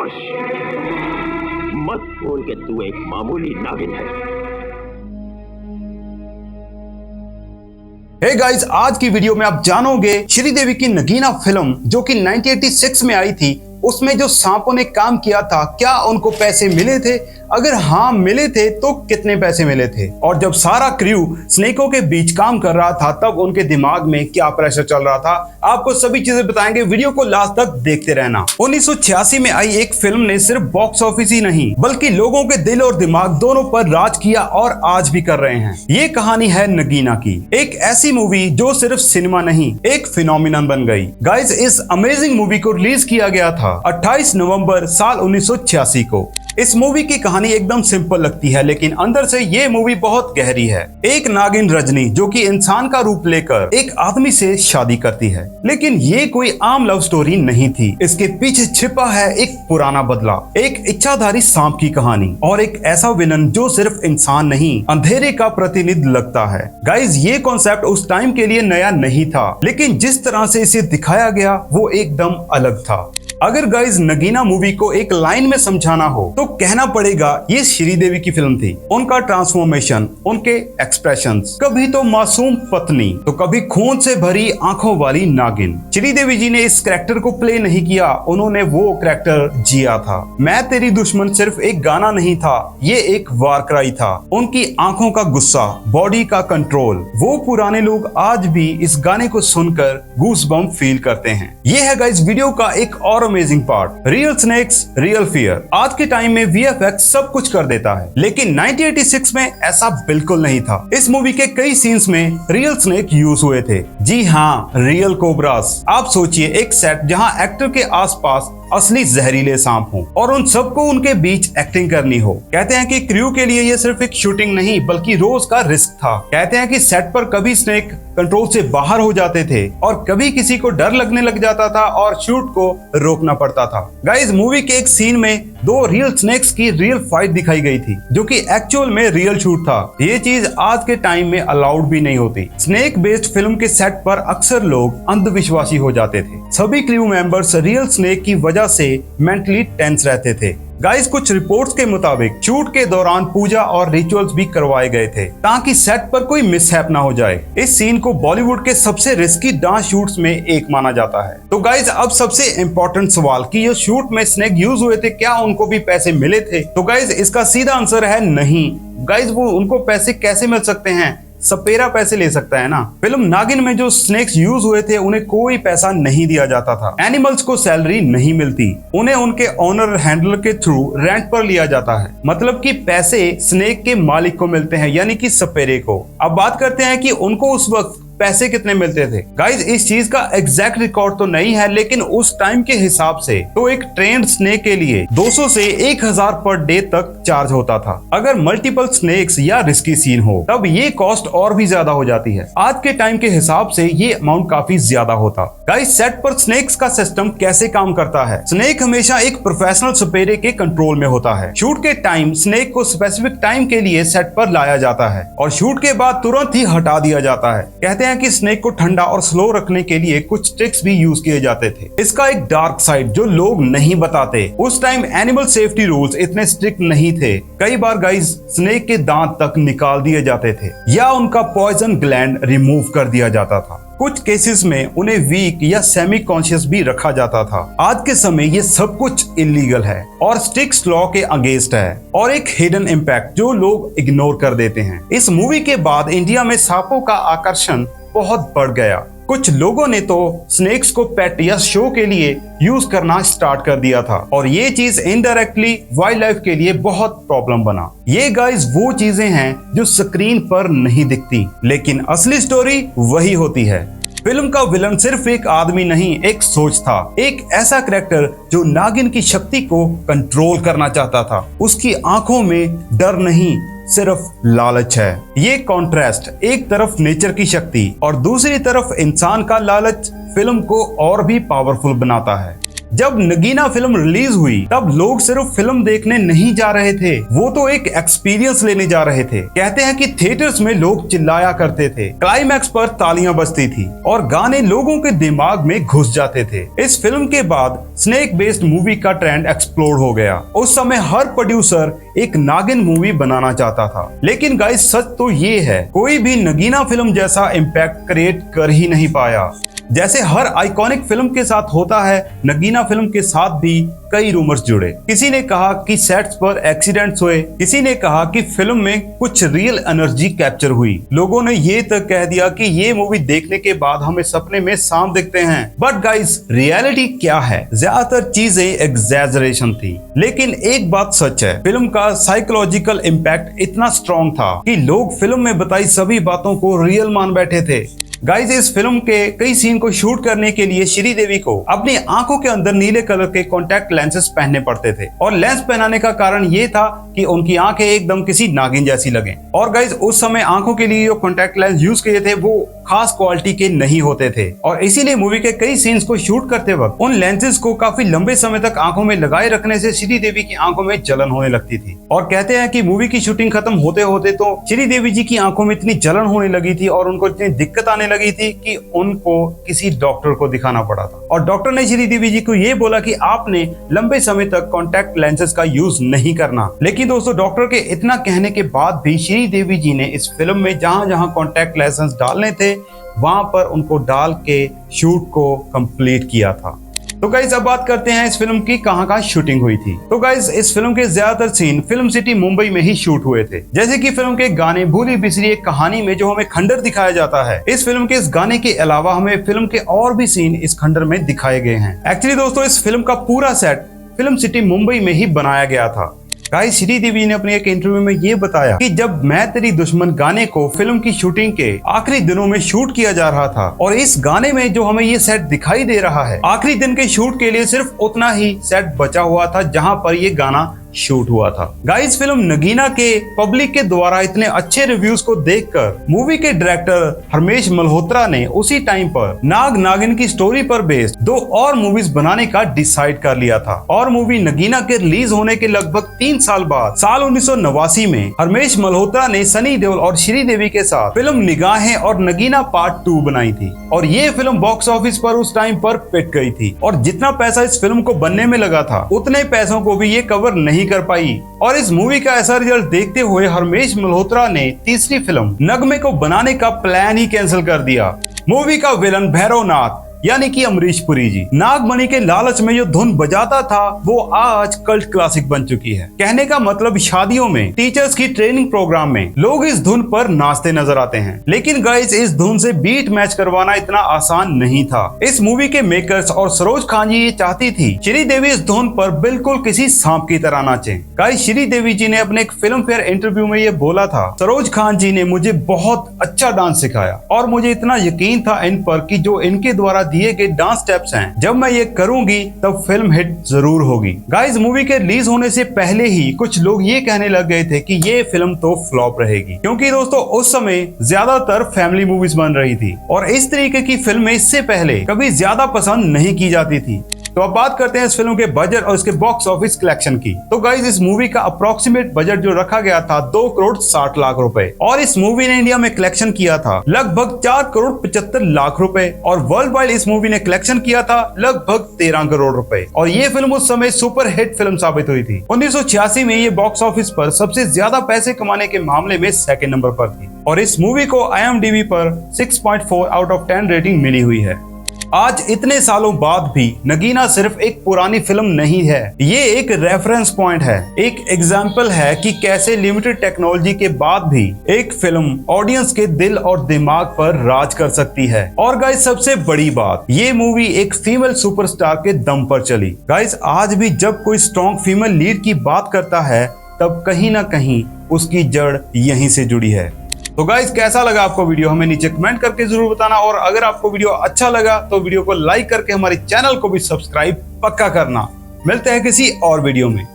खामोश, मत बोल के तू एक मामूली नागिन है। हे गाइस, आज की वीडियो में आप जानोगे श्रीदेवी की नगीना फिल्म जो कि 1986 में आई थी, उसमें जो सांपों ने काम किया था, क्या उनको पैसे मिले थे? अगर हाँ मिले थे तो कितने पैसे मिले थे? और जब सारा क्रू स्नेकों के बीच काम कर रहा था तब उनके दिमाग में क्या प्रेशर चल रहा था, आपको सभी चीजें बताएंगे। वीडियो को लास्ट तक देखते रहना। 1986 में आई एक फिल्म ने सिर्फ बॉक्स ऑफिस ही नहीं बल्कि लोगों के दिल और दिमाग दोनों पर राज किया और आज भी कर रहे हैं। ये कहानी है नगीना की, एक ऐसी मूवी जो सिर्फ सिनेमा नहीं एक फिनोमिनन बन गई। गाइस, इस अमेजिंग मूवी को रिलीज किया गया था 28 नवंबर साल 1986 को। इस मूवी की कहानी एकदम सिंपल लगती है लेकिन अंदर से ये मूवी बहुत गहरी है। एक नागिन रजनी जो कि इंसान का रूप लेकर एक आदमी से शादी करती है, लेकिन ये कोई आम लव स्टोरी नहीं थी। इसके पीछे छिपा है एक पुराना बदला, एक इच्छाधारी सांप की कहानी और एक ऐसा विलन जो सिर्फ इंसान नहीं अंधेरे का प्रतिनिधि लगता है। गाइज, ये कॉन्सेप्ट उस टाइम के लिए नया नहीं था, लेकिन जिस तरह से इसे दिखाया गया वो एकदम अलग था। अगर गाइज नगीना मूवी को एक लाइन में समझाना हो तो कहना पड़ेगा ये श्रीदेवी की फिल्म थी। उनका ट्रांसफॉर्मेशन, उनके एक्सप्रेशंस, कभी तो मासूम पत्नी तो कभी खून से भरी आंखों वाली नागिन। श्रीदेवी जी ने इस कैरेक्टर को प्ले नहीं किया, उन्होंने वो कैरेक्टर जिया था। मैं तेरी दुश्मन सिर्फ एक गाना नहीं था, ये एक वार क्राई था। उनकी आंखों का गुस्सा, बॉडी का कंट्रोल, वो पुराने लोग आज भी इस गाने को सुनकर गूज़बम्प फील करते हैं। ये है गाइज वीडियो का एक और amazing part, real snakes real fear. आज के टाइम में वीएफएक्स सब कुछ कर देता है, लेकिन 1986 में ऐसा बिल्कुल नहीं था। इस मूवी के कई सीन्स में रियल स्नेक यूज हुए थे। जी हाँ, रियल कोबरास। आप सोचिए एक सेट जहाँ एक्टर के आसपास असली जहरीले सांप हो और उन सबको उनके बीच एक्टिंग करनी हो। कहते हैं कि क्रू के लिए ये सिर्फ एक शूटिंग नहीं बल्कि रोज का रिस्क था। कहते हैं कि सेट पर कभी स्नेक कंट्रोल से बाहर हो जाते थे और कभी किसी को डर लगने लग जाता था और शूट को रोकना पड़ता था। गाइस, मूवी के एक सीन में दो रियल स्नेक्स की रियल फाइट दिखाई गई थी जो कि एक्चुअल में रियल शूट था। ये चीज आज के टाइम में अलाउड भी नहीं होती। स्नेक बेस्ड फिल्म के सेट पर अक्सर लोग अंधविश्वासी हो जाते थे। सभी क्रू मेंबर्स रियल स्नेक की वजह से मेंटली टेंस रहते थे। गाइस, कुछ रिपोर्ट्स के मुताबिक शूट के दौरान पूजा और रिचुअल्स भी करवाए गए थे ताकि सेट पर कोई मिसहैप ना हो जाए। इस सीन को बॉलीवुड के सबसे रिस्की डांस शूट्स में एक माना जाता है। तो गाइस, अब सबसे इम्पोर्टेंट सवाल कि ये शूट में स्नेक यूज हुए थे, क्या उनको भी पैसे मिले थे? तो गाइस, इसका सीधा आंसर है नहीं। गाइस, वो उनको पैसे कैसे मिल सकते हैं? सपेरा पैसे ले सकता है ना। फिल्म नागिन में जो स्नेक्स यूज हुए थे उन्हें कोई पैसा नहीं दिया जाता था। एनिमल्स को सैलरी नहीं मिलती, उन्हें उनके ओनर हैंडलर के थ्रू रेंट पर लिया जाता है। मतलब कि पैसे स्नेक के मालिक को मिलते हैं, यानी कि सपेरे को। अब बात करते हैं कि उनको उस वक्त पैसे कितने मिलते थे। गाइस, इस चीज का एग्जैक्ट रिकॉर्ड तो नहीं है, लेकिन उस टाइम के हिसाब से तो एक ट्रेंड स्नेक के लिए 200 से 1000 पर डे तक चार्ज होता था। अगर मल्टीपल स्नेक्स या रिस्की सीन हो तब ये कॉस्ट और भी ज्यादा हो जाती है। आज के टाइम के हिसाब से ये अमाउंट काफी ज्यादा होता। गाइस, सेट पर स्नेक्स का सिस्टम कैसे काम करता है? स्नेक हमेशा एक प्रोफेशनल सपेरे के कंट्रोल में होता है। शूट के टाइम स्नेक को स्पेसिफिक टाइम के लिए सेट पर लाया जाता है और शूट के बाद तुरंत ही हटा दिया जाता है। कहते हैं कि स्नेक को ठंडा और स्लो रखने के लिए कुछ ट्रिक्स भी यूज किए जाते थे। इसका एक डार्क साइड जो लोग नहीं बताते, उस टाइम एनिमल सेफ्टी रूल्स इतने स्ट्रिक्ट नहीं थे। कई बार गाइस स्नेक के दांत तक निकाल दिए जाते थे या उनका पॉइजन ग्लैंड रिमूव कर दिया जाता था। कुछ केसेस में उन्हें वीक या सेमी कॉन्शियस भी रखा जाता था। आज के समय ये सब कुछ इलीगल है और स्ट्रिक्ट लॉ के अगेंस्ट है और एक हिडन इम्पैक्ट जो लोग इग्नोर कर देते हैं। इस मूवी के बाद इंडिया में सांपों का आकर्षण बहुत बढ़ गया। कुछ लोगों ने तो स्नेक्स को पेट या शो के लिए यूज करना स्टार्ट कर दिया था और ये चीज इनडायरेक्टली वाइल्ड लाइफ के लिए बहुत प्रॉब्लम बना। ये गाइस वो चीजें हैं जो स्क्रीन पर नहीं दिखती, लेकिन असली स्टोरी वही होती है। फिल्म का विलन सिर्फ एक आदमी नहीं, एक सोच था। एक ऐसा कैरेक्टर जो नागिन की शक्ति को कंट्रोल करना चाहता था। उसकी आंखों में डर नहीं, सिर्फ लालच है। ये कॉन्ट्रास्ट, एक तरफ नेचर की शक्ति और दूसरी तरफ इंसान का लालच, फिल्म को और भी पावरफुल बनाता है। जब नगीना फिल्म रिलीज हुई तब लोग सिर्फ फिल्म देखने नहीं जा रहे थे, वो तो एक एक्सपीरियंस लेने जा रहे थे। कहते हैं कि थिएटर्स में लोग चिल्लाया करते थे, क्लाइमैक्स पर तालियां बजती थी और गाने लोगों के दिमाग में घुस जाते थे। इस फिल्म के बाद स्नेक बेस्ड मूवी का ट्रेंड एक्सप्लोड हो गया। उस समय हर प्रोड्यूसर एक नागिन मूवी बनाना चाहता था, लेकिन गाइस सच तो ये है, कोई भी नगीना फिल्म जैसा इम्पैक्ट क्रिएट कर ही नहीं पाया। जैसे हर आइकॉनिक फिल्म के साथ होता है, नगीना फिल्म के साथ भी कई रूमर्स जुड़े। किसी ने कहा कि सेट्स पर एक्सीडेंट्स हुए, किसी ने कहा कि फिल्म में कुछ रियल एनर्जी कैप्चर हुई। लोगों ने ये तक कह दिया कि ये मूवी देखने के बाद हमें सपने में सांप दिखते हैं। बट गाइस, रियलिटी क्या है? ज्यादातर चीजें एग्जैजरेशन थी, लेकिन एक बात सच है, फिल्म का साइकोलॉजिकल इम्पैक्ट इतना स्ट्रॉन्ग था कि लोग फिल्म में बताई सभी बातों को रियल मान बैठे थे। गाइस, इस फिल्म के कई सीन को शूट करने के लिए श्रीदेवी को अपनी आंखों के अंदर नीले कलर के कॉन्टैक्ट लेंसेज पहनने पड़ते थे और लेंस पहनाने का कारण ये था कि उनकी आंखें एकदम किसी नागिन जैसी लगें। और गाइस, उस समय आंखों के लिए जो कॉन्टैक्ट लेंस यूज किए थे वो खास क्वालिटी के नहीं होते थे और इसीलिए मूवी के कई सीन्स को शूट करते वक्त उन लेंसेज को काफी लंबे समय तक आंखों में लगाए रखने से श्रीदेवी की आंखों में जलन होने लगती थी। और कहते हैं कि मूवी की शूटिंग खत्म होते होते तो श्रीदेवी जी की आंखों में इतनी जलन होने लगी थी और उनको इतनी दिक्कत आने लगी थी कि उनको किसी डॉक्टर को दिखाना पड़ा था। और डॉक्टर ने श्रीदेवी जी को ये बोला कि आपने लंबे समय तक कॉन्टैक्ट लेंसेज का यूज नहीं करना। लेकिन दोस्तों, डॉक्टर के इतना कहने के बाद भी श्रीदेवी जी ने इस फिल्म में जहां जहां कॉन्टैक्ट लेंसेज डालने थे वहां पर उनको डाल के शूट को कंप्लीट किया था। तो गाइस, अब बात करते हैं इस फिल्म की कहां शूटिंग हुई थी। तो गाइस, इस फिल्म के ज्यादातर सीन फिल्म सिटी मुंबई में ही शूट हुए थे। जैसे कि फिल्म के गाने भूली बिसरी एक कहानी में जो हमें खंडर दिखाया जाता है, इस फिल्म के इस गाने के अलावा हमें फिल्म के और भी सीन इस खंडर में दिखाए गए हैं। एक्चुअली दोस्तों, इस फिल्म का पूरा सेट फिल्म सिटी मुंबई में ही बनाया गया था। गाइस, श्रीदेवी ने अपने एक इंटरव्यू में ये बताया कि जब मैं तेरी दुश्मन गाने को फिल्म की शूटिंग के आखिरी दिनों में शूट किया जा रहा था और इस गाने में जो हमें ये सेट दिखाई दे रहा है, आखिरी दिन के शूट के लिए सिर्फ उतना ही सेट बचा हुआ था जहां पर ये गाना शूट हुआ था। गाइस, फिल्म नगीना के पब्लिक के द्वारा इतने अच्छे रिव्यूज को देखकर मूवी के डायरेक्टर हरमेश मल्होत्रा ने उसी टाइम पर नाग नागिन की स्टोरी पर बेस्ड 2 और मूवीज बनाने का डिसाइड कर लिया था। और मूवी नगीना के रिलीज होने के लगभग 3 साल बाद साल 1989 में हरमेश मल्होत्रा ने सनी देओल और श्रीदेवी के साथ फिल्म निगाहें और नगीना पार्ट 2 बनाई थी और ये फिल्म बॉक्स ऑफिस पर उस टाइम पर पिट गई थी और जितना पैसा इस फिल्म को बनने में लगा था उतने पैसों को भी ये कवर नहीं कर पाई। और इस मूवी का ऐसा रिजल्ट देखते हुए हरमेश मल्होत्रा ने तीसरी फिल्म नगमे को बनाने का प्लान ही कैंसिल कर दिया। मूवी का विलन भैरवनाथ यानी कि अमरीश पुरी जी नागमणि के लालच में जो धुन बजाता था वो आज कल्ट क्लासिक बन चुकी है। कहने का मतलब, शादियों में, टीचर्स की ट्रेनिंग प्रोग्राम में लोग इस धुन पर नाचते नजर आते हैं। लेकिन गाइस, इस धुन से बीट मैच करवाना इतना आसान नहीं था। इस मूवी के मेकर्स और सरोज खान जी ये चाहती थी श्रीदेवी इस धुन पर बिल्कुल किसी सांप की तरह नाचे। गाइस, श्रीदेवी जी ने अपने एक फिल्म फेयर इंटरव्यू में ये बोला था, सरोज खान जी ने मुझे बहुत अच्छा डांस सिखाया और मुझे इतना यकीन था इन पर कि जो इनके द्वारा दिए गए डांस स्टेप्स हैं, जब मैं ये करूंगी तब फिल्म हिट जरूर होगी। गाइस, मूवी के रिलीज होने से पहले ही कुछ लोग ये कहने लग गए थे कि ये फिल्म तो फ्लॉप रहेगी, क्योंकि दोस्तों उस समय ज्यादातर फैमिली मूवीज बन रही थी और इस तरीके की फिल्में इससे पहले कभी ज्यादा पसंद नहीं की जाती थी। तो अब बात करते हैं इस फिल्म के बजट और इसके बॉक्स ऑफिस कलेक्शन की। तो गाइस, इस मूवी का अप्रोक्सीमेट बजट जो रखा गया था 2 करोड़ 60 लाख रुपए और इस मूवी ने इंडिया में कलेक्शन किया था लगभग 4 करोड़ 75 लाख रुपए और वर्ल्ड वाइड इस मूवी ने कलेक्शन किया था लगभग 13 करोड़ रुपए और ये फिल्म उस समय सुपर हिट फिल्म साबित हुई थी। 1986 में ये बॉक्स ऑफिस पर सबसे ज्यादा पैसे कमाने के मामले में 2nd नंबर पर थी और इस मूवी को IMDb पर 6.4 आउट ऑफ 10 रेटिंग मिली हुई है। आज इतने सालों बाद भी नगीना सिर्फ एक पुरानी फिल्म नहीं है, ये एक रेफरेंस पॉइंट है, एक एग्जाम्पल है कि कैसे लिमिटेड टेक्नोलॉजी के बाद भी एक फिल्म ऑडियंस के दिल और दिमाग पर राज कर सकती है। और गाइस, सबसे बड़ी बात, ये मूवी एक फीमेल सुपरस्टार के दम पर चली। गाइस, आज भी जब कोई स्ट्रॉन्ग फीमेल लीड की बात करता है तब कहीं ना कहीं उसकी जड़ यहीं से जुड़ी है। तो गाइस, कैसा लगा आपको वीडियो हमें नीचे कमेंट करके जरूर बताना और अगर आपको वीडियो अच्छा लगा तो वीडियो को लाइक करके हमारे चैनल को भी सब्सक्राइब पक्का करना। मिलते हैं किसी और वीडियो में।